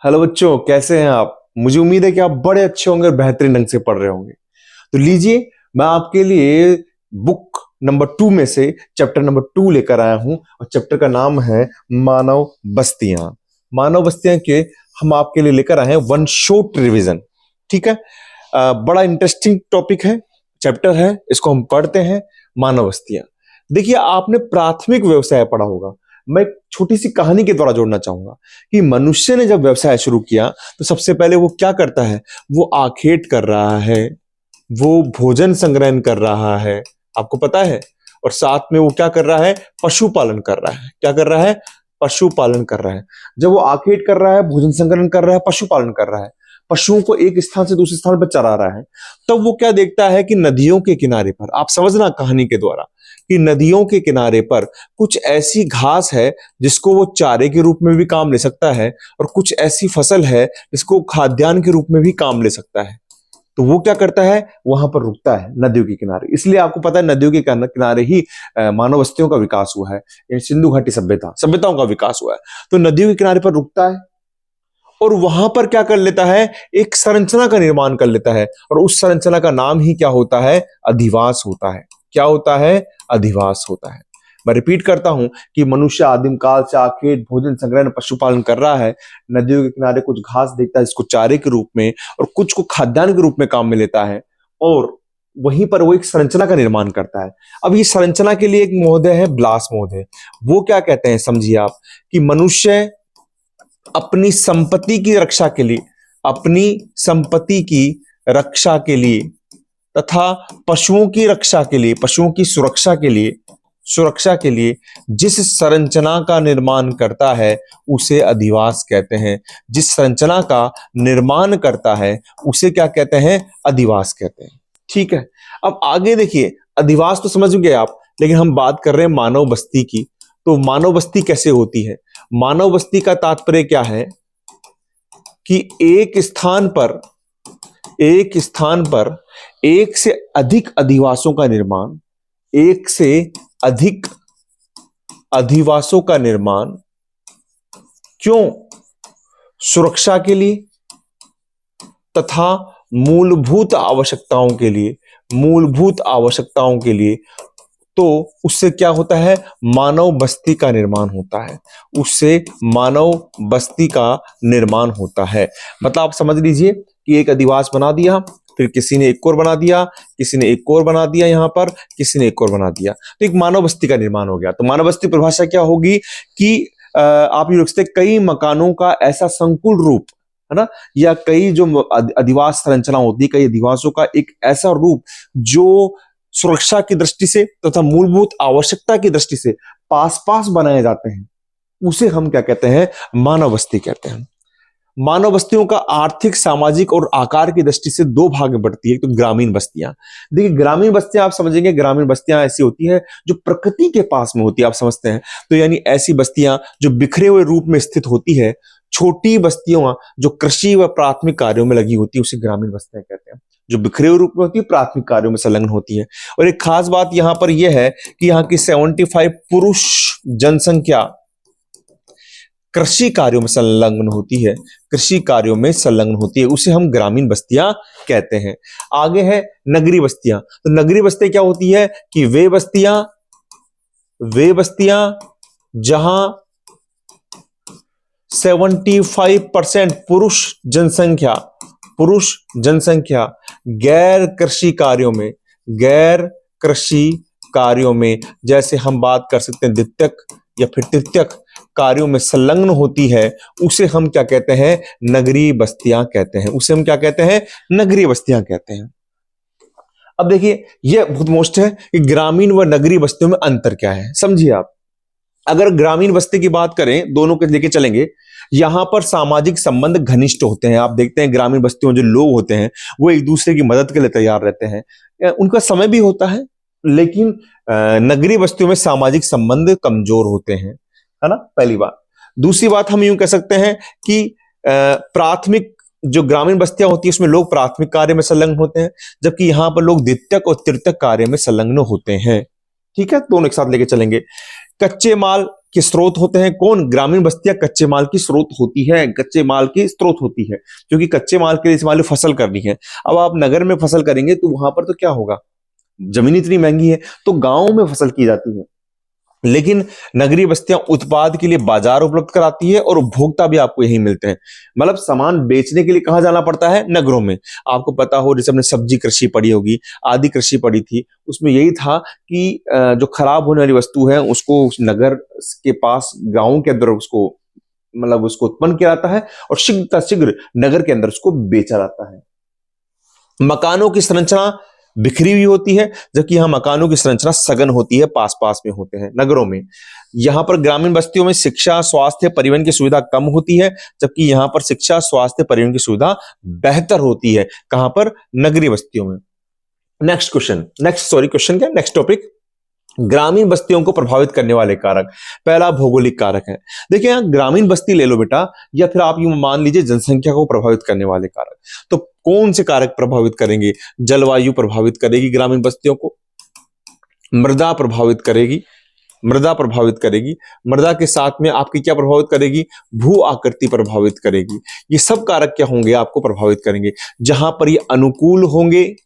Hello बच्चों, कैसे हैं आप। मुझे उम्मीद है कि आप बड़े अच्छे होंगे और बेहतरीन ढंग से पढ़ रहे होंगे। तो लीजिए, मैं आपके लिए बुक नंबर 2 में से चैप्टर नंबर 2 लेकर आया हूं और चैप्टर का नाम है मानव बस्तियां। मानव बस्तियां के हम आपके लिए लेकर आए हैं वन शॉर्ट रिवीजन। ठीक है। बड़ा इंटरेस्टिंग टॉपिक है, चैप्टर है, इसको हम पढ़ते हैं। मानव बस्तियां। देखिए, आपने प्राथमिक व्यवसाय पढ़ा होगा। मैं एक छोटी सी कहानी के द्वारा जोड़ना चाहूंगा कि मनुष्य ने जब व्यवसाय शुरू किया तो सबसे पहले वो क्या करता है। वो आखेट कर रहा है, वो भोजन संग्रहण कर रहा है, आपको पता है। और साथ में वो क्या कर रहा है, पशुपालन कर रहा है। क्या कर रहा है, पशुपालन कर रहा है। जब वो आखेट कर रहा है, भोजन संग्रहण कर रहा है, पशुपालन कर रहा है, पशुओं को एक स्थान से दूसरे स्थान पर चरा रहा है, तब वो क्या देखता है कि नदियों के किनारे पर, आप समझना कहानी के द्वारा, कि नदियों के किनारे पर कुछ ऐसी घास है जिसको वो चारे के रूप में भी काम ले सकता है, और कुछ ऐसी फसल है जिसको खाद्यान्न के रूप में भी काम ले सकता है। तो वो क्या करता है, वहां पर रुकता है नदियों के किनारे। इसलिए आपको पता है नदियों के किनारे ही मानव बस्तियों का विकास हुआ है। ये सिंधु घाटी सभ्यताओं का विकास हुआ है। तो नदियों के किनारे पर रुकता है और वहां पर क्या कर लेता है, एक संरचना का निर्माण कर लेता है, और उस संरचना का नाम ही क्या होता है, अधिवास होता है। क्या होता है, अधिवास होता है। मैं रिपीट करता हूं कि मनुष्य आदिम काल से आखेट, भोजन संग्रहण, पशुपालन कर रहा है। नदियों के किनारे कुछ घास देखता है इसको चारे के रूप में, और कुछ को खाद्यान्न के रूप में काम में लेता है, और वहीं पर वो एक संरचना का निर्माण करता है। अब ये संरचना के लिए एक महोदय है, ब्लास महोदय। वो क्या कहते हैं, समझिए आप, कि मनुष्य अपनी संपत्ति की रक्षा के लिए, अपनी संपत्ति की रक्षा के लिए तथा पशुओं की रक्षा के लिए, पशुओं की सुरक्षा के लिए जिस संरचना का निर्माण करता है उसे अधिवास कहते हैं। जिस संरचना का निर्माण करता है उसे क्या कहते हैं, अधिवास कहते हैं। ठीक है। अब आगे देखिए, अधिवास तो समझ गए आप, लेकिन हम बात कर रहे हैं मानव बस्ती की। तो मानव बस्ती कैसे होती है। मानव बस्ती का तात्पर्य क्या है कि एक स्थान पर एक से अधिक अधिवासों का निर्माण, एक से अधिक अधिवासों का निर्माण, क्यों, सुरक्षा के लिए तथा मूलभूत आवश्यकताओं के लिए। तो उससे क्या होता है, मानव बस्ती का निर्माण होता है। उससे मानव बस्ती का निर्माण होता है। मतलब आप समझ लीजिए कि एक अधिवास बना दिया, फिर किसी ने एक और बना दिया, किसी ने एक और बना दिया, यहां पर किसी ने एक और बना दिया, तो एक मानव बस्ती का निर्माण हो गया। तो मानव बस्ती परिभाषा क्या होगी कि आप ये लिख सकते कई मकानों का ऐसा संकुल रूप, है ना, या कई जो अधिवास संरचना होती है, कई अधिवासों का एक ऐसा रूप जो सुरक्षा की दृष्टि से तथा मूलभूत आवश्यकता की दृष्टि से पास पास बनाए जाते हैं, उसे हम क्या कहते हैं, मानव बस्ती कहते हैं। मानव बस्तियों का आर्थिक, सामाजिक और आकार की दृष्टि से दो भाग में बढ़ती है। तो ग्रामीण बस्तियां, देखिए ग्रामीण बस्तियां आप समझेंगे, ग्रामीण बस्तियां ऐसी होती है जो प्रकृति के पास में होती है, आप समझते हैं। तो यानी ऐसी बस्तियां जो बिखरे हुए रूप में स्थित होती है। छोटी बस्तियां जो कृषि व प्राथमिक कार्यों में लगी होती है उसे ग्रामीण बस्तियां कहते हैं। जो बिखरे हुए रूप में होती है, प्राथमिक कार्यों में संलग्न होती है। और एक खास बात यहां पर यह है कि यहाँ की 75 पुरुष जनसंख्या कृषि कार्यों में संलग्न होती है, कृषि कार्यों में संलग्न होती है, उसे हम ग्रामीण बस्तियां कहते हैं। आगे है नगरीय बस्तियां। तो नगरीय बस्तियां क्या होती है कि वे बस्तियां जहां 75% पुरुष जनसंख्या गैर कृषि कार्यों में, जैसे हम बात कर सकते हैं द्वितीयक या फिर तृतीयक कार्यों में संलग्न होती है, उसे हम क्या कहते हैं, नगरीय बस्तियां कहते हैं। उसे हम क्या कहते हैं, नगरीय बस्तियां कहते हैं। अब देखिए, यह बहुत मोस्ट है कि ग्रामीण व नगरीय बस्तियों में अंतर क्या है, समझिए आप। अगर ग्रामीण बस्ती की बात करें, दोनों के लेके चलेंगे, यहां पर सामाजिक संबंध घनिष्ठ होते हैं। आप देखते हैं ग्रामीण बस्तियों जो लोग होते हैं वो एक दूसरे की मदद के लिए तैयार रहते हैं, उनका समय भी होता है। लेकिन नगरीय बस्तियों में सामाजिक संबंध कमजोर होते हैं, है ना, पहली बात। दूसरी बात हम यूं कह सकते हैं कि प्राथमिक जो ग्रामीण बस्तियां होती है उसमें लोग प्राथमिक कार्य में संलग्न होते हैं, जबकि यहां पर लोग द्वितीयक और तृतीयक कार्य में संलग्न होते हैं। ठीक है, दोनों एक साथ लेके चलेंगे। कच्चे माल के स्रोत होते हैं कौन? ग्रामीण बस्तियां कच्चे माल की स्रोत होती है, कच्चे माल की स्रोत होती है, क्योंकि कच्चे माल के लिए इस वाली फसल करनी है। अब आप नगर में फसल करेंगे तो वहां पर तो क्या होगा, जमीन इतनी महंगी है, तो गांवों में फसल की जाती है। लेकिन नगरीय बस्तियां उत्पाद के लिए बाजार उपलब्ध कराती है और उपभोक्ता भी आपको यही मिलते हैं। मतलब सामान बेचने के लिए कहां जाना पड़ता है? नगरों में। आपको पता हो, जैसे हमने सब्जी कृषि पढ़ी होगी, आदि कृषि पढ़ी थी, उसमें यही था कि जो खराब होने वाली वस्तु है उसको उस नगर के पास गांव के अंदर उसको मतलब उसको उत्पन्न किया जाता है और शीघ्र शीघ्र नगर के अंदर उसको बेचा जाता है। मकानों की संरचना बिखरी हुई होती है, जबकि यहां मकानों की संरचना सघन होती है, पास पास में होते हैं नगरों में। यहां पर ग्रामीण बस्तियों में शिक्षा, स्वास्थ्य, परिवहन की सुविधा कम होती है, जबकि यहां पर शिक्षा, स्वास्थ्य, परिवहन की सुविधा बेहतर होती है। कहां पर? नगरीय बस्तियों में। क्वेश्चन क्या, नेक्स्ट टॉपिक, ग्रामीण बस्तियों को प्रभावित करने वाले कारक। पहला भौगोलिक कारक है। देखिए यहां ग्रामीण बस्ती ले लो बेटा, या फिर आप यूं मान लीजिए जनसंख्या को प्रभावित करने वाले कारक। तो कौन से कारक प्रभावित करेंगे? जलवायु प्रभावित करेगी ग्रामीण बस्तियों को, मृदा प्रभावित करेगी, मृदा के साथ में आपकी क्या प्रभावित करेगी? भू आकृति प्रभावित करेगी। ये सब कारक क्या होंगे? आपको प्रभावित करेंगे। जहां पर ये अनुकूल होंगे,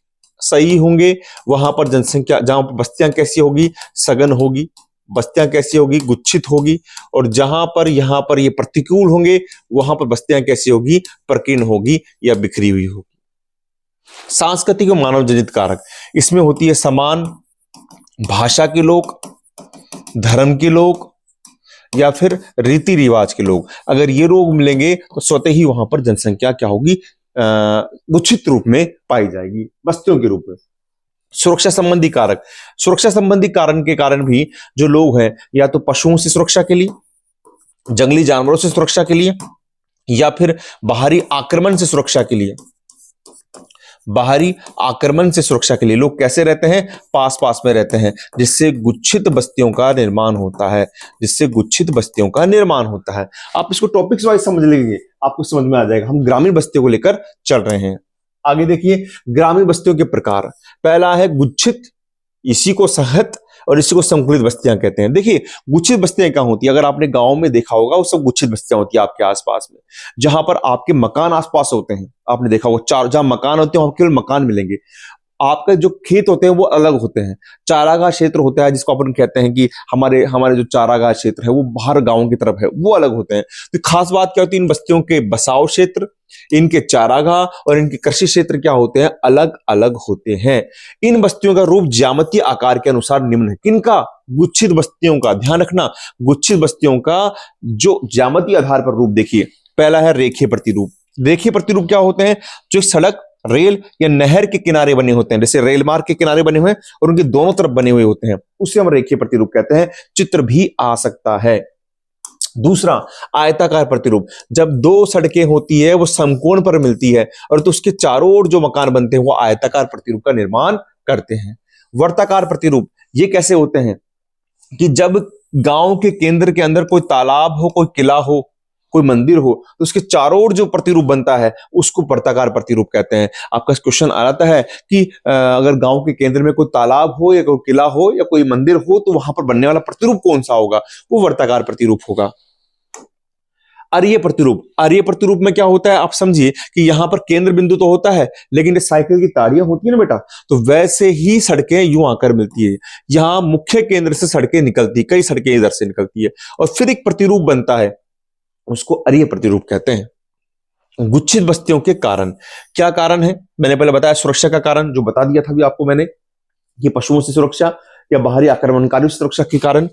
सही होंगे, वहां पर जनसंख्या, जहां पर बस्तियां कैसी होगी? सघन होगी, बस्तियां कैसी होगी? गुच्छित होगी। और जहां पर यहां पर ये प्रतिकूल होंगे, वहां पर बस्तियां कैसी होगी? प्रकीर्ण होगी या बिखरी हुई होगी। सांस्कृतिक और मानव जनित कारक, इसमें होती है समान भाषा के लोग, धर्म के लोग, या फिर रीति रिवाज के लोग। अगर ये लोग मिलेंगे तो स्वतः ही वहां पर जनसंख्या क्या होगी? गुच्छित रूप में पाई जाएगी, बस्तियों के रूप में। सुरक्षा संबंधी कारक, सुरक्षा संबंधी कारण के कारण भी जो लोग हैं, या तो पशुओं से सुरक्षा के लिए, जंगली जानवरों से सुरक्षा के लिए, या फिर बाहरी आक्रमण से सुरक्षा के लिए। बाहरी आक्रमण से सुरक्षा के लिए लोग कैसे रहते हैं? पास पास में रहते हैं, जिससे गुच्छित बस्तियों का निर्माण होता है, आप इसको टॉपिक्स वाइज समझ लेंगे, आपको समझ में आ जाएगा। हम ग्रामीण बस्तियों को लेकर चल रहे हैं। आगे देखिए, ग्रामीण बस्तियों के प्रकार। पहला है गुच्छित, इसी को सहत और इसी को संकुलित बस्तियां कहते हैं। देखिए गुच्छित बस्तियां क्या होती है? अगर आपने गांव में देखा होगा, वो सब गुच्छित बस्तियां होती है आपके आसपास में, जहां पर आपके मकान आसपास होते हैं। आपने देखा होगा चार, जहां मकान होते हैं वहां केवल मकान मिलेंगे, आपके जो खेत होते हैं वो अलग होते हैं। चारागाह क्षेत्र होता है, जिसको अपन कहते हैं कि हमारे हमारे जो चारागाह क्षेत्र है वो बाहर गांव की तरफ है, वो अलग होते हैं। तो खास बात क्या होती है? इन बस्तियों के बसाव क्षेत्र, इनके चारागाह और इनके कृषि क्षेत्र क्या होते हैं? अलग अलग होते हैं। इन बस्तियों का रूप ज्यामितीय आकार के अनुसार निम्न है। किनका? गुच्छित बस्तियों का। ध्यान रखना, गुच्छित बस्तियों का जो ज्यामितीय आधार पर रूप देखिए। पहला है रेखीय प्रतिरूप। रेखीय प्रतिरूप क्या होते हैं? जो सड़क, रेल या नहर के किनारे बने होते हैं, जैसे रेल मार्ग के किनारे बने हुए हैं और उनके दोनों तरफ बने हुए होते हैं, उसे हम रेखीय प्रतिरूप कहते हैं। चित्र भी आ सकता है। दूसरा, आयताकार प्रतिरूप। जब दो सड़कें होती है वो समकोण पर मिलती है और तो उसके चारों ओर जो मकान बनते हैं वो आयताकार प्रतिरूप का निर्माण करते हैं। वर्ताकार प्रतिरूप ये कैसे होते हैं? कि जब गांव के केंद्र के अंदर कोई तालाब हो, कोई किला हो, कोई मंदिर हो, तो उसके चारों ओर जो प्रतिरूप बनता है उसको वर्ताकार प्रतिरूप कहते हैं। आपका क्वेश्चन आ जाता है कि अगर गांव के केंद्र में कोई तालाब हो या कोई किला हो या कोई मंदिर हो तो वहां पर बनने वाला प्रतिरूप कौन सा होगा? वो वर्ताकार प्रतिरूप होगा। अरीय प्रतिरूप, अरीय प्रतिरूप में क्या होता है? आप समझिए कि यहां पर केंद्र बिंदु तो होता है, लेकिन ये साइकिल की तारियां होती है ना बेटा, तो वैसे ही सड़कें यूं आकर मिलती है। यहां मुख्य केंद्र से सड़कें निकलती, कई सड़कें इधर से निकलती है और फिर एक प्रतिरूप बनता है, उसको अरीय प्रतिरूप कहते हैं। गुच्छित बस्तियों के कारण क्या कारण है? मैंने पहले बताया सुरक्षा का कारण, जो बता दिया था भी आपको मैंने, कि पशुओं से सुरक्षा या बाहरी आक्रमणकारियों से सुरक्षा के कारण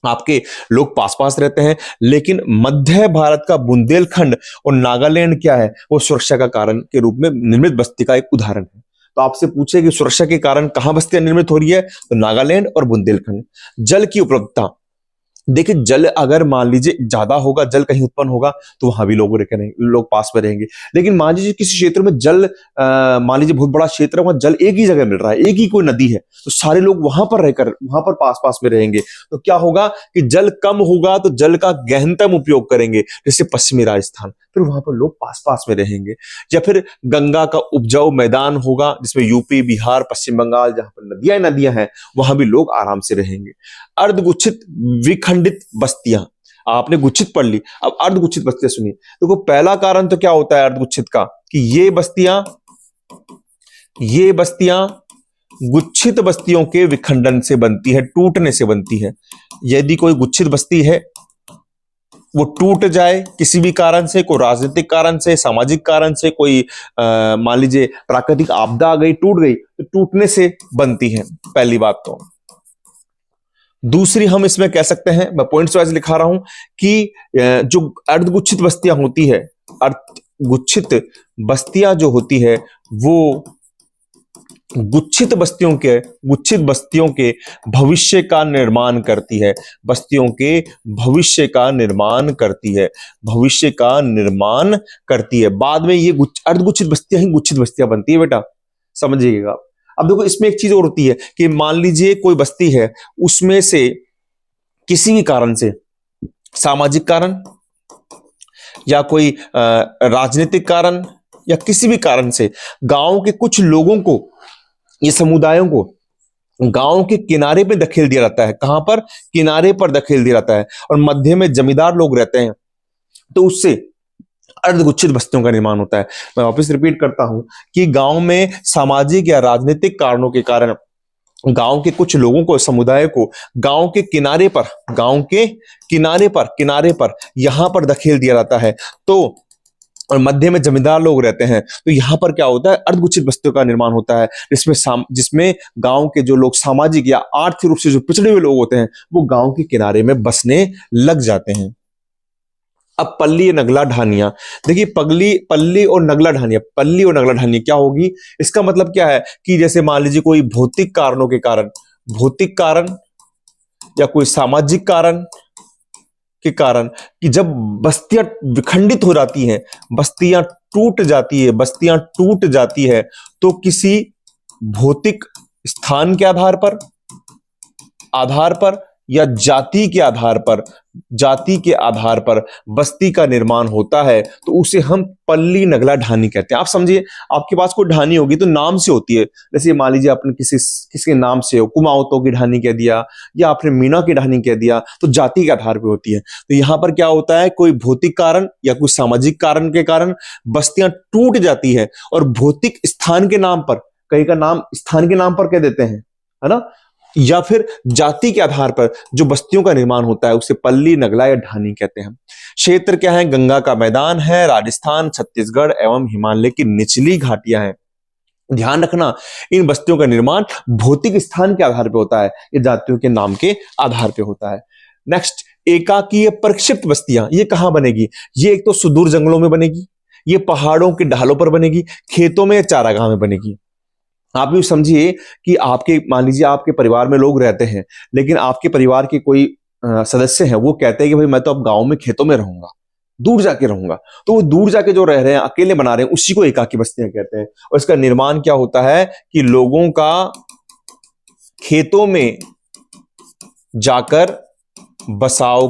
आपके लोग पास पास रहते हैं। लेकिन मध्य भारत का बुंदेलखंड और नागालैंड क्या है? वो सुरक्षा का कारण के रूप में निर्मित बस्ती का एक उदाहरण है। तो आपसे पूछे कि सुरक्षा के कारण कहां बस्तियां निर्मित हो रही है, तो नागालैंड और बुंदेलखंड। जल की उपलब्धता, देखिए जल अगर मान लीजिए ज्यादा होगा, जल कहीं उत्पन्न होगा तो वहां भी लोग पास में रहेंगे। लेकिन मान लीजिए किसी क्षेत्र में जल, मान लीजिए बहुत बड़ा क्षेत्र है, वहां जल एक ही जगह मिल रहा है, एक ही कोई नदी है, तो सारे लोग वहां पर रहकर वहां पर पास पास में रहेंगे। तो क्या होगा कि जल कम होगा तो जल का गहनतम उपयोग करेंगे, जैसे पश्चिमी राजस्थान, फिर वहां पर लोग पास पास में रहेंगे। या फिर गंगा का उपजाऊ मैदान होगा, जिसमें यूपी, बिहार, पश्चिम बंगाल, जहां पर नदियां नदियां हैं, वहां भी लोग आराम से रहेंगे। अर्धगुच्छित विखंडित बस्तियां। आपने गुच्छित पढ़ ली, अब अर्धगुच्छित बस्तियां सुनिए। देखो पहला कारण तो क्या होता है अर्धगुच्छित का, कि ये बस्तियां गुच्छित बस्तियों के विखंडन से बनती है, टूटने से बनती है। यदि कोई गुच्छित बस्ती है वो टूट जाए किसी भी कारण से, कोई राजनीतिक कारण से, सामाजिक कारण से, कोई मान लीजिए प्राकृतिक आपदा आ गई, टूट गई, तो टूटने से बनती है, पहली बात तो। दूसरी हम इसमें कह सकते हैं, मैं पॉइंट्स वाइज लिखा रहा हूं, कि जो अर्धगुच्छित बस्तियां होती है, अर्धगुच्छित बस्तियां जो होती है वो गुच्छित बस्तियों के भविष्य का निर्माण करती है, बस्तियों के भविष्य का निर्माण करती है, भविष्य का निर्माण करती है। बाद में ये अर्धगुच्छित बस्तियां ही गुच्छित बस्तियां बनती है बेटा, समझिएगा। अब देखो इसमें एक चीज और होती है कि मान लीजिए कोई बस्ती है, उसमें से किसी भी कारण से, सामाजिक कारण या कोई राजनीतिक कारण या किसी भी कारण से गांव के कुछ लोगों को, ये समुदायों को गांव के किनारे पे धकेल दिया जाता है। कहां पर? किनारे पर धकेल दिया जाता है, और मध्य में जमींदार लोग रहते हैं, तो उससे अर्धगुच्छित बस्तियों का निर्माण होता है। मैं वापस रिपीट करता हूं कि गांव में सामाजिक या राजनीतिक कारणों के कारण गांव के कुछ लोगों को, समुदाय को गांव के किनारे पर यहां पर धकेल दिया जाता है, तो और मध्य में जमींदार लोग रहते हैं, तो यहां पर क्या होता है, अर्धगुच्छित बस्तियों का निर्माण होता है, जिसमें गांव के जो लोग सामाजिक या आर्थिक रूप से जो पिछड़े हुए लोग होते हैं वो गांव के किनारे में बसने लग जाते हैं। अब पल्ली नगला ढानियां, देखिए पल्ली और नगला ढानियां क्या होगी, इसका मतलब क्या है कि जैसे मान लीजिए कोई भौतिक कारण या कोई सामाजिक कारण के कारण, कि जब बस्तियां विखंडित हो जाती हैं, बस्तियां टूट जाती है, तो किसी भौतिक स्थान के आधार पर या जाति के आधार पर बस्ती का निर्माण होता है, तो उसे हम पल्ली नगला ढानी कहते हैं। आप समझिए, आपके पास कोई ढानी होगी तो नाम से होती है, जैसे मान लीजिए आपने किसी नाम से हो, कुमाऊतों की ढानी कह दिया या आपने मीना की ढानी कह दिया, तो जाति के आधार पर होती है। तो यहां पर क्या होता है, कोई भौतिक कारण या कोई सामाजिक कारण के कारण बस्तियां टूट जाती है, और भौतिक स्थान के नाम पर, कहीं का नाम स्थान के नाम पर कह देते हैं, है ना, या फिर जाति के आधार पर जो बस्तियों का निर्माण होता है उसे पल्ली नगला या ढानी कहते हैं। क्षेत्र क्या है? गंगा का मैदान है, राजस्थान, छत्तीसगढ़ एवं हिमालय की निचली घाटियां हैं। ध्यान रखना, इन बस्तियों का निर्माण भौतिक स्थान के आधार पर होता है, ये जातियों के नाम के आधार पर होता है। नेक्स्ट, एकाकीय प्रक्षिप्त बस्तियां, ये कहां बनेगी? ये एक तो सुदूर जंगलों में बनेगी, ये पहाड़ों के ढालों पर बनेगी, खेतों में या चारागाह में बनेगी। आप भी समझिए कि मान लीजिए आपके परिवार में लोग रहते हैं, लेकिन आपके परिवार के कोई सदस्य हैं, वो कहते हैं कि भाई मैं तो अब गांव में खेतों में रहूंगा, दूर जाके रहूंगा, तो वो दूर जाके जो रह रहे हैं, अकेले बना रहे हैं, उसी को एकाकी बस्तियां कहते हैं। और इसका निर्माण क्या होता है कि लोगों का खेतों में जाकर बसाव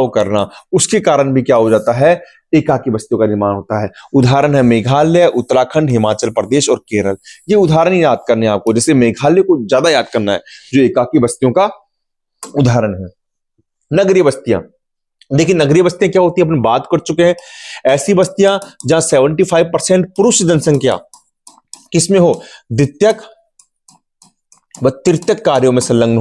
करना, उसके कारण भी क्या हो जाता है, एकाकी बस्तियों का निर्माण होता है। उदाहरण है मेघालय, उत्तराखंड, हिमाचल प्रदेश और केरल। ये उदाहरण ही याद करने हैं आपको, जैसे मेघालय को ज्यादा याद करना है जो एकाकी बस्तियों का उदाहरण है। नगरीय बस्तियां, देखिए नगरीय बस्तियां क्या होती है, अपन बात कर चुके हैं। ऐसी बस्तियां जहां 75% पुरुष जनसंख्या किसमें हो, द्वितीयक व तृतीयक कार्यों में संलग्न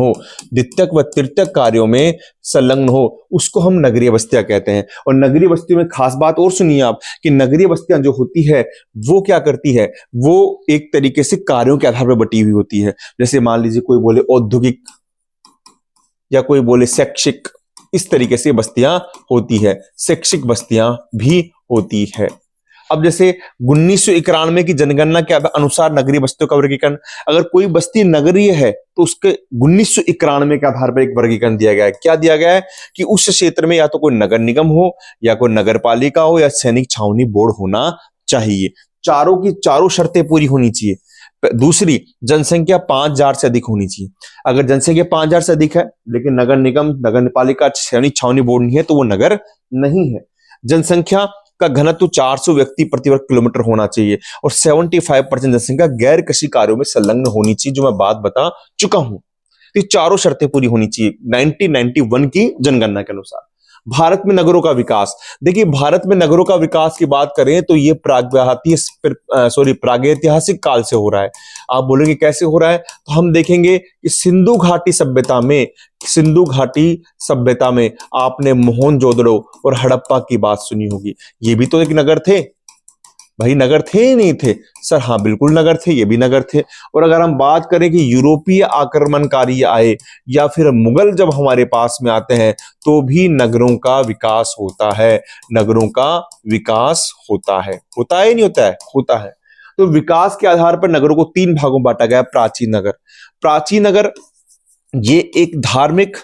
हो, उसको हम नगरीय बस्तियां कहते हैं। और नगरीय बस्तियों में खास बात और सुनिए आप, कि नगरीय बस्तियां जो होती है वो क्या करती है, वो एक तरीके से कार्यों के आधार पर बटी हुई होती है। जैसे मान लीजिए कोई बोले औद्योगिक या कोई बोले शैक्षिक, इस तरीके से बस्तियां होती है, शैक्षिक बस्तियां भी होती है। अब जैसे 1991 की जनगणना के अनुसार नगरीय बस्तियों का वर्गीकरण, अगर कोई बस्ती नगरीय है तो उसके 1991 के आधार पर एक वर्गीकरण दिया गया है। क्या दिया गया है कि उस क्षेत्र में या तो कोई नगर निगम हो, या कोई नगर पालिका हो, या सैनिक छावनी बोर्ड होना चाहिए। चारों की चारों शर्तें पूरी होनी चाहिए। दूसरी, जनसंख्या 5000 से अधिक होनी चाहिए। अगर जनसंख्या 5000 से अधिक है लेकिन नगर निगम, नगर पालिका, सैनिक छावनी बोर्ड नहीं है, तो वो नगर नहीं है। जनसंख्या का घनत्व 400 व्यक्ति प्रति वर्ग किलोमीटर होना चाहिए, और 75% जनसंख्या गैर कृषि कार्यों में संलग्न होनी चाहिए, जो मैं बात बता चुका हूं। तो ये चारों शर्तें पूरी होनी चाहिए 1991 की जनगणना के अनुसार। भारत में नगरों का विकास, देखिए भारत में नगरों का विकास की बात करें तो ये प्रागैतिहासिक काल से हो रहा है। आप बोलेंगे कैसे हो रहा है, तो हम देखेंगे कि सिंधु घाटी सभ्यता में आपने मोहनजोदड़ो और हड़प्पा की बात सुनी होगी। ये भी तो एक नगर थे भाई, नगर थे ही नहीं थे सर? हाँ बिल्कुल नगर थे, ये भी नगर थे। और अगर हम बात करें कि यूरोपीय आक्रमणकारी आए या फिर मुगल जब हमारे पास में आते हैं, तो भी नगरों का विकास होता है, नगरों का विकास होता है ही नहीं होता है, होता है। तो विकास के आधार पर नगरों को 3 भागों में बांटा गया। प्राचीन नगर ये एक धार्मिक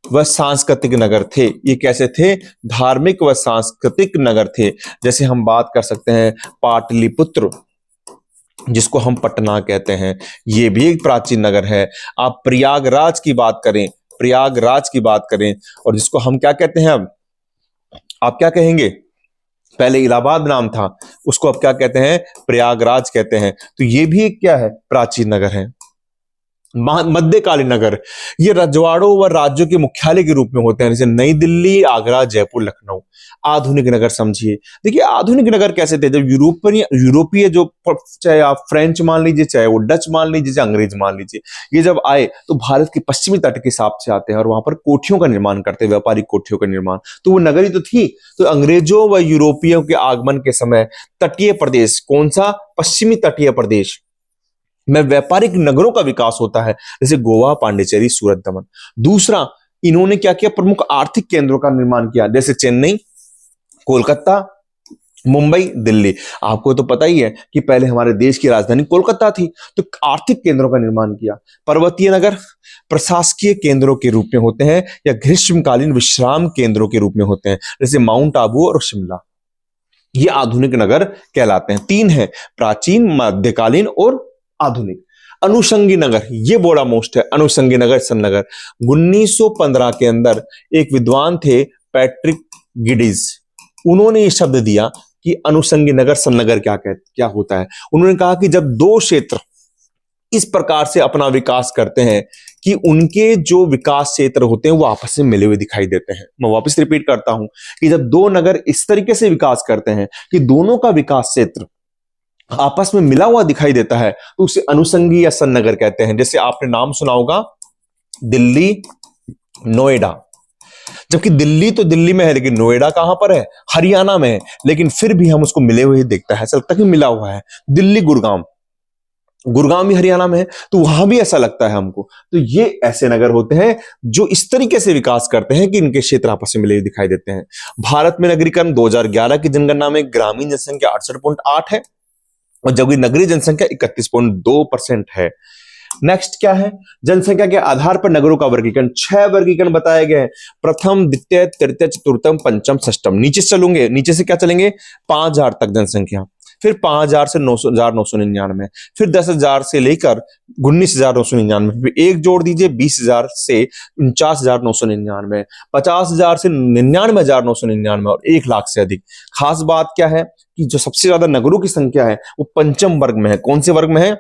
व सांस्कृतिक नगर थे। ये कैसे थे? धार्मिक व सांस्कृतिक नगर थे। जैसे हम बात कर सकते हैं पाटलिपुत्र, जिसको हम पटना कहते हैं, ये भी एक प्राचीन नगर है। आप प्रयागराज की बात करें, और जिसको हम क्या कहते हैं, अब आप क्या कहेंगे? पहले इलाहाबाद नाम था, उसको अब क्या कहते हैं? प्रयागराज कहते हैं। तो ये भी एक क्या है? प्राचीन नगर है। मध्यकालीन नगर, ये रजवाड़ों व राज्यों के मुख्यालय के रूप में होते हैं, जैसे नई दिल्ली, आगरा, जयपुर, लखनऊ। आधुनिक नगर समझिए, देखिए आधुनिक नगर कैसे थे? जब यूरोपीय जो, चाहे आप फ्रेंच मान लीजिए, चाहे वो डच मान लीजिए, चाहे अंग्रेज मान लीजिए, ये जब आए तो भारत के पश्चिमी तट के हिसाब से आते हैं और वहां पर कोठियों का निर्माण करते हैं, व्यापारिक कोठियों का निर्माण। तो वो नगरी तो थी। तो अंग्रेजों व यूरोपियों के आगमन के समय तटीय प्रदेश, कौन सा? पश्चिमी तटीय प्रदेश में व्यापारिक नगरों का विकास होता है, जैसे गोवा, पांडिचेरी, सूरत, दमन। दूसरा, इन्होंने क्या किया? प्रमुख आर्थिक केंद्रों का निर्माण किया, जैसे चेन्नई, कोलकाता, मुंबई, दिल्ली। आपको तो पता ही है कि पहले हमारे देश की राजधानी कोलकाता थी, तो आर्थिक केंद्रों का निर्माण किया। पर्वतीय नगर प्रशासकीय केंद्रों के रूप में होते हैं या ग्रीष्मकालीन विश्राम केंद्रों के रूप में होते हैं, जैसे माउंट आबू और शिमला। ये आधुनिक नगर कहलाते हैं। 3 है, प्राचीन, मध्यकालीन और आधुनिक। अनुषंगी नगर, ये बड़ा मोस्ट है, अनुषंगी नगर, सन नगर। 1915 के अंदर एक विद्वान थे पैट्रिक गिडीज, उन्होंने ये शब्द दिया कि अनुषंगी नगर, सन नगर क्या होता है। उन्होंने कहा कि जब 2 क्षेत्र इस प्रकार से अपना विकास करते हैं कि उनके जो विकास क्षेत्र होते हैं वो आपस में मिले हुए दिखाई देते हैं। मैं वापस रिपीट करता हूं कि जब 2 नगर इस तरीके से विकास करते हैं कि दोनों का विकास क्षेत्र आपस में मिला हुआ दिखाई देता है, तो उसे अनुषंगी या सन नगर कहते हैं। जैसे आपने नाम सुना होगा दिल्ली, नोएडा। जबकि दिल्ली तो दिल्ली में है, लेकिन नोएडा कहां पर है? हरियाणा में है, लेकिन फिर भी हम उसको मिले हुए देखता है, ऐसा लगता है कि मिला हुआ है। दिल्ली, गुड़गांव भी हरियाणा में है, तो वहां भी ऐसा लगता है हमको। तो ये ऐसे नगर होते हैं जो इस तरीके से विकास करते हैं कि इनके क्षेत्र आपस में मिले हुए दिखाई देते हैं। भारत में नगरीकरण 2011 की जनगणना में ग्रामीण जनसंख्या 68.8 है और जबकि नगरीय जनसंख्या 31.2% है। नेक्स्ट क्या है? जनसंख्या के आधार पर नगरों का वर्गीकरण। 6 वर्गीकरण बताए गए हैं। प्रथम, द्वितीय, तृतीय, चतुर्थम, पंचम, षष्टम। नीचे से चलेंगे, नीचे से क्या चलेंगे? 5000 तक जनसंख्या, फिर 5000 से 9,999, फिर 10,000 से लेकर 19,999, फिर एक जोड़ दीजिए 20,000 से 49,999, 50,000 से 99,999 और 1 लाख से अधिक। खास बात क्या है कि जो सबसे ज्यादा नगरों की संख्या है वो पंचम वर्ग में है। कौन से वर्ग में है?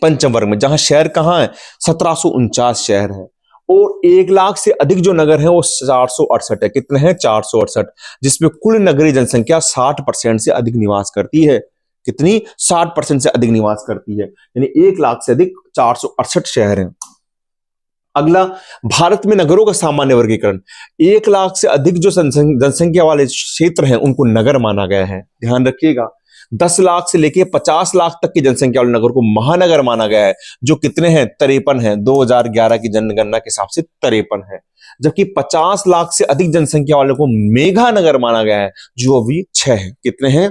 पंचम वर्ग में, जहां शहर कहां है? 1749 शहर है। और 1 लाख से अधिक जो नगर है वो 468 है। कितने हैं? 468, जिसमें कुल नगरीय जनसंख्या 60% से अधिक निवास करती है। कितनी? 60% से अधिक निवास करती है, यानी 1 लाख से अधिक 468 शहर हैं। अगला, भारत में नगरों का सामान्य वर्गीकरण। 1 लाख से अधिक जो जनसंख्या वाले क्षेत्र हैं उनको नगर माना गया है, ध्यान रखिएगा। 10 लाख से लेके 50 लाख तक की जनसंख्या वाले नगर को महानगर माना गया है, जो कितने हैं? 53 हैं। 2011 की जनगणना के हिसाब से 53 है। जबकि 50 लाख से अधिक जनसंख्या वाले को मेगा नगर माना गया है, जो अभी 6 है। कितने हैं?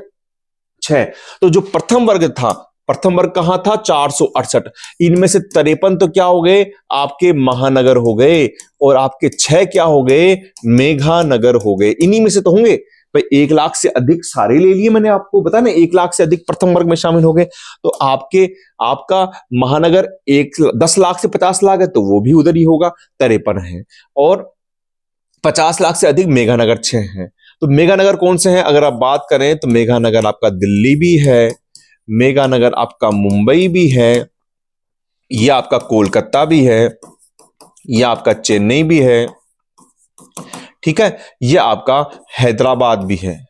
6। तो जो प्रथम वर्ग था, प्रथम वर्ग कहां था? 468। इनमें से 53 तो क्या हो गए? आपके महानगर हो गए, और आपके 6 क्या हो गए? मेघा नगर हो गए। इन्हीं में से तो होंगे भाई। 1 लाख से अधिक सारे ले लिए मैंने, आपको बता ना, 1 लाख से अधिक प्रथम वर्ग में शामिल हो गए। तो आपका महानगर 10 लाख से 50 लाख है, तो वो भी उधर ही होगा, 53 है। और 50 लाख से अधिक मेगानगर 6 हैं। तो मेगानगर कौन से हैं? अगर आप बात करें तो मेगानगर आपका दिल्ली भी है, मेगानगर आपका मुंबई भी है, यह आपका कोलकाता भी है, ये आपका चेन्नई भी है, ठीक है, ये आपका हैदराबाद भी है,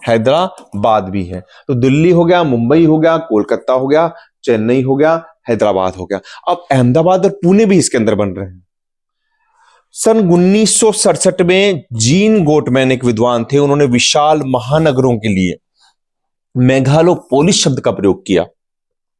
हैदराबाद भी है। तो दिल्ली हो गया, मुंबई हो गया, कोलकाता हो गया, चेन्नई हो गया, हैदराबाद हो गया। अब अहमदाबाद और पुणे भी इसके अंदर बन रहे हैं। सन 1967 में जीन गोटमैन एक विद्वान थे, उन्होंने विशाल महानगरों के लिए मेगालोपोलिस शब्द का प्रयोग किया।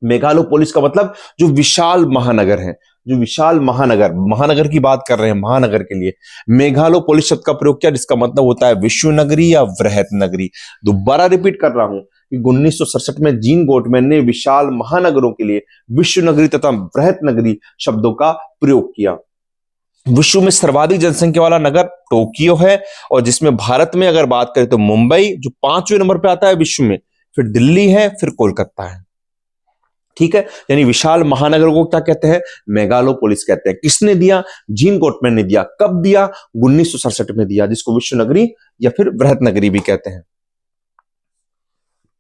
मेगालोपोलिस का मतलब जो विशाल महानगर है, जो विशाल महानगर, महानगर की बात कर रहे हैं, महानगर के लिए मेगालोपोलिस शब्द का प्रयोग किया, जिसका मतलब होता है विश्व नगरी या वृहत नगरी। दोबारा रिपीट कर रहा हूं कि 1967 में जीन गोटमैन ने विशाल महानगरों के लिए विश्व नगरी तथा वृहत नगरी शब्दों का प्रयोग किया। विश्व में सर्वाधिक जनसंख्या वाला नगर टोक्यो है, और जिसमें भारत में अगर बात करें तो मुंबई जो 5वें नंबर पे आता है विश्व में, फिर दिल्ली है, फिर कोलकाता है, ठीक है। यानी विशाल महानगर को क्या कहते हैं? मेगालोपोलिस कहते हैं। किसने दिया? जीन गोटमैन ने दिया। कब दिया? 1967 में दिया, जिसको विश्व नगरी या फिर वृहत नगरी भी कहते हैं।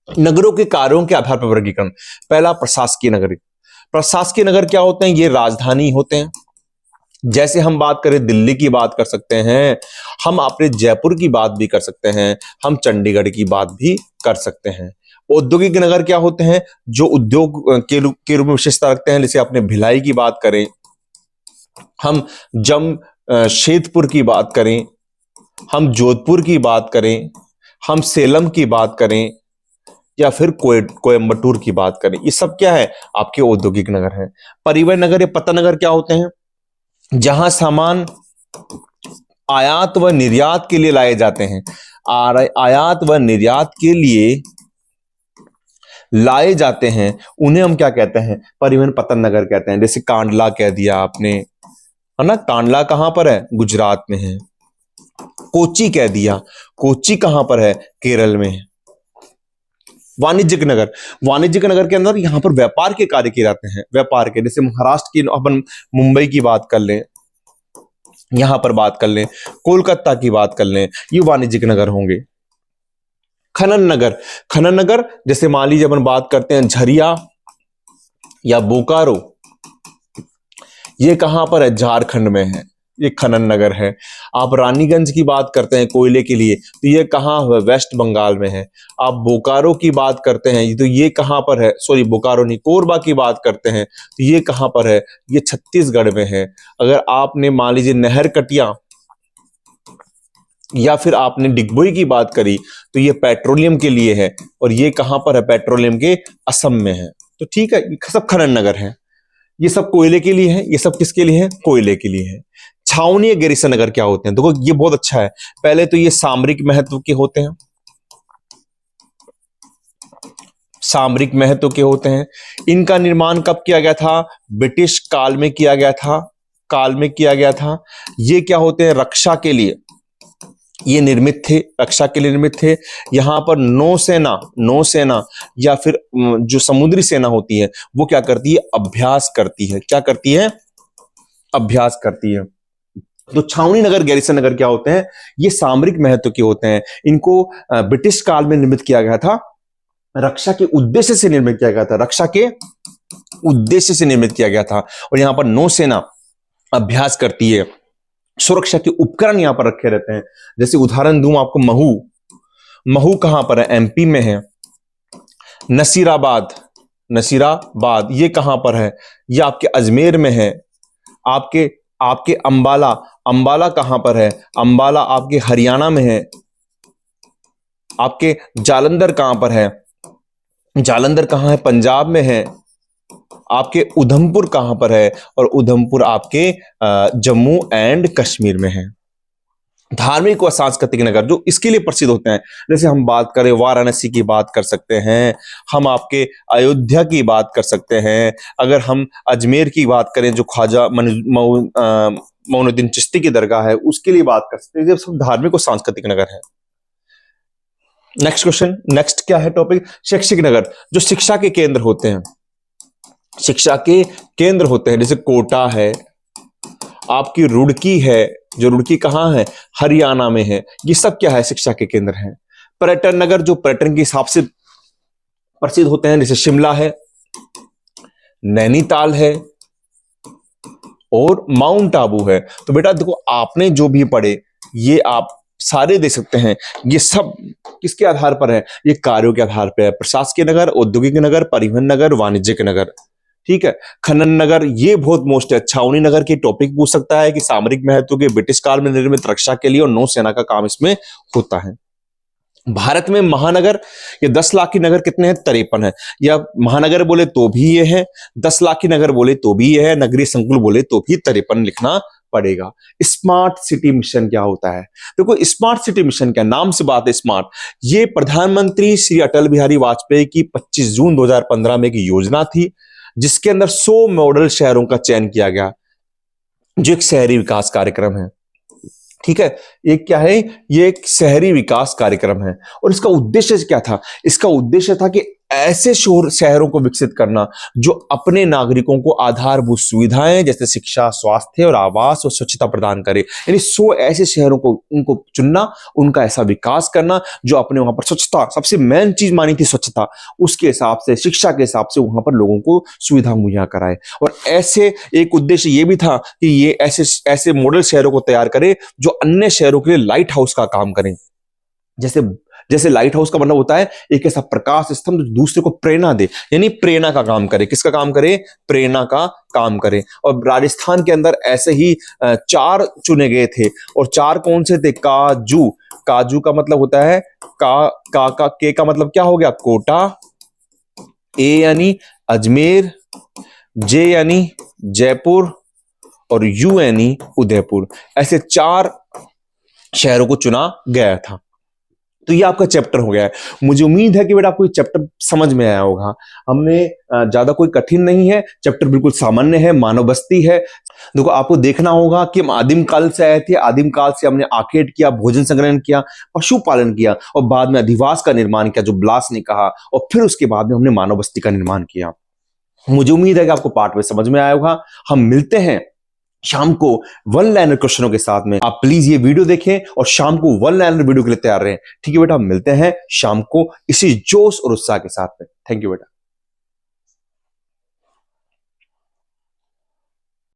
नगरों के कार्यों के आधार पर वर्गीकरण। पहला, प्रशासकीय नगरी। प्रशासकीय नगर क्या होते हैं? ये राजधानी होते हैं। जैसे हम बात करें दिल्ली की बात कर सकते हैं, हम अपने जयपुर की बात भी कर सकते हैं, हम चंडीगढ़ की बात भी कर सकते हैं। औद्योगिक नगर क्या होते हैं? जो उद्योग के रूप में विशेषता रखते हैं। जैसे अपने भिलाई की बात करें, हम जमशेदपुर की बात करें, हम जोधपुर की बात करें, हम सेलम की बात करें, या फिर कोयम्बटूर की बात करें, ये सब क्या है? आपके औद्योगिक नगर हैं। परिवहन नगर या पता नगर क्या होते हैं? जहां सामान आयात व निर्यात के लिए लाए जाते हैं, आयात व निर्यात के लिए लाए जाते हैं, उन्हें हम क्या कहते हैं? परिवहन पतन नगर कहते हैं। जैसे कांडला कह दिया आपने, है ना, कांडला कहां पर है? गुजरात में है। कोच्चि कह दिया, कोच्चि कहां पर है? केरल में है। वाणिज्यिक नगर, वाणिज्यिक नगर के अंदर यहां पर व्यापार के कार्य किए जाते हैं, व्यापार के। जैसे महाराष्ट्र की अपन मुंबई की बात कर लें, यहां पर बात कर लें, कोलकाता की बात कर लें, ये वाणिज्यिक नगर होंगे। खनन नगर, खनन नगर जैसे मान लीजिए अपन बात करते हैं झरिया या बोकारो, ये कहां पर है? झारखंड में है, ये खनन नगर है। आप रानीगंज की बात करते हैं कोयले के लिए, तो ये कहां है? वेस्ट बंगाल में है। आप बोकारो की बात करते हैं, तो ये कहां पर है? सॉरी, बोकारो नहीं, कोरबा की बात करते हैं, तो ये कहां पर है? ये छत्तीसगढ़ में है। अगर आपने मान लीजिए नहरकटिया या फिर आपने डिगबोई की बात करी, तो ये पेट्रोलियम के लिए है, और ये कहां पर है? पेट्रोलियम के असम में है। तो ठीक है, ये सब खनन नगर है। ये सब कोयले के लिए है। ये सब किसके लिए है? कोयले के लिए है। छावनी या गैरीसन नगर क्या होते हैं? देखो ये बहुत अच्छा है। पहले तो ये सामरिक महत्व के होते हैं, सामरिक महत्व के होते हैं। इनका निर्माण कब किया गया था? ब्रिटिश काल में किया गया था, काल में किया गया था। ये क्या होते हैं? रक्षा के लिए ये निर्मित थे, रक्षा के लिए निर्मित थे। यहां पर नौसेना, नौसेना या फिर जो समुद्री सेना होती है, वो क्या करती है? अभ्यास करती है। क्या करती है? अभ्यास करती है। तो छावनी नगर, गैरीसन नगर क्या होते हैं? ये सामरिक महत्व के होते हैं। इनको ब्रिटिश काल में निर्मित किया गया था, रक्षा के उद्देश्य से निर्मित किया गया था, रक्षा के उद्देश्य से निर्मित किया गया था। और यहां पर नौसेना अभ्यास करती है, सुरक्षा के उपकरण यहां पर रखे रहते हैं। जैसे उदाहरण दूं आपको, महू, महू कहां पर है? एमपी में है। नसीराबाद, नसीराबाद ये कहां पर है? ये आपके अजमेर में है। आपके आपके अंबाला, अंबाला कहां पर है? अंबाला आपके हरियाणा में है। आपके जालंधर कहां पर है? जालंधर कहां है? पंजाब में है। आपके उधमपुर कहां पर है? और उधमपुर आपके जम्मू एंड कश्मीर में है। धार्मिक व सांस्कृतिक नगर जो इसके लिए प्रसिद्ध होते हैं, जैसे हम बात करें वाराणसी की बात कर सकते हैं, हम आपके अयोध्या की बात कर सकते हैं, अगर हम अजमेर की बात करें जो ख्वाजा मोइनुद्दीन चिश्ती की दरगाह है, उसके लिए बात कर सकते हैं। ये सब धार्मिक और सांस्कृतिक नगर है। नेक्स्ट क्वेश्चन, नेक्स्ट क्या है टॉपिक? शैक्षिक नगर, जो शिक्षा के केंद्र होते हैं, शिक्षा के केंद्र होते हैं। जैसे कोटा है, आपकी रुड़की है, जो रुड़की कहां है? हरियाणा में है। ये सब क्या है? शिक्षा के केंद्र हैं। पर्यटन नगर जो पर्यटन के हिसाब से प्रसिद्ध होते हैं, जैसे शिमला है, नैनीताल है, और माउंट आबू है। तो बेटा देखो, आपने जो भी पढ़े ये आप सारे दे सकते हैं। ये सब किसके आधार पर है? ये कार्यों के आधार पर है। प्रशासकीय नगर, औद्योगिक नगर, परिवहन नगर, वाणिज्यिक नगर। ठीक है। खनन नगर ये बहुत मोस्ट है। छावनी नगर की टॉपिक पूछ सकता है कि सामरिक महत्व के ब्रिटिश काल में निर्मित रक्षा के लिए और नौसेना का काम इसमें होता है। भारत में महानगर, ये 10 लाख की नगर कितने हैं? 53 है। या महानगर बोले तो भी ये है, 10 लाख की नगर बोले तो भी ये है, नगरीय संकुल बोले तो भी 53 लिखना पड़ेगा। स्मार्ट सिटी मिशन क्या होता है? देखो, स्मार्ट सिटी मिशन क्या, नाम से बात है स्मार्ट। ये प्रधानमंत्री श्री अटल बिहारी वाजपेयी की 25 जून 2015 में एक योजना थी, जिसके अंदर 100 मॉडल शहरों का चयन किया गया, जो एक शहरी विकास कार्यक्रम है। ठीक है। ये क्या है? ये एक शहरी विकास कार्यक्रम है। और इसका उद्देश्य क्या था? इसका उद्देश्य था कि ऐसे शहरों को विकसित करना जो अपने नागरिकों को आधारभूत सुविधाएं जैसे शिक्षा, स्वास्थ्य और आवास और स्वच्छता प्रदान करे। यानी 100 ऐसे शहरों को उनको चुनना, उनका ऐसा विकास करना जो अपने वहां पर स्वच्छता, सबसे मेन चीज मानी थी स्वच्छता, उसके हिसाब से, शिक्षा के हिसाब से वहां पर लोगों को सुविधा मुहैया कराए। और ऐसे एक उद्देश्य ये भी था कि ये ऐसे मॉडल शहरों को तैयार करे जो अन्य शहरों के लिए लाइट हाउस का काम करें। जैसे जैसे लाइट हाउस का मतलब होता है एक ऐसा प्रकाश स्तंभ जो दूसरे को प्रेरणा दे, यानी प्रेरणा का काम करे। किसका काम करे? प्रेरणा का काम करे। और राजस्थान के अंदर ऐसे ही 4 चुने गए थे। और 4 कौन से थे? काजू। काजू का मतलब होता है के का मतलब क्या हो गया? कोटा, ए यानी अजमेर, जे यानी जयपुर और यू यानी उदयपुर। ऐसे 4 शहरों को चुना गया था। तो ये आपका चैप्टर हो गया है। मुझे उम्मीद है कि बेटा आपको ये चैप्टर समझ में आया होगा। हमने ज्यादा कोई कठिन नहीं है, चैप्टर बिल्कुल सामान्य है, मानव बस्ती है। देखो, आपको देखना होगा कि हम आदिम काल से आए थे। आदिम काल से हमने आखेट किया, भोजन संग्रहण किया, पशुपालन किया और बाद में अधिवास का निर्माण किया जो ब्लास ने कहा, और फिर उसके बाद में हमने मानव बस्ती का निर्माण किया। मुझे उम्मीद है कि आपको पार्ट में समझ में आया होगा। हम मिलते हैं शाम को 1 लाइनर क्वेश्चनों के साथ में। आप प्लीज ये वीडियो देखें और शाम को 1 लाइनर वीडियो के लिए तैयार रहें। ठीक है बेटा, मिलते हैं शाम को इसी जोश और उत्साह के साथ में। थैंक यू बेटा।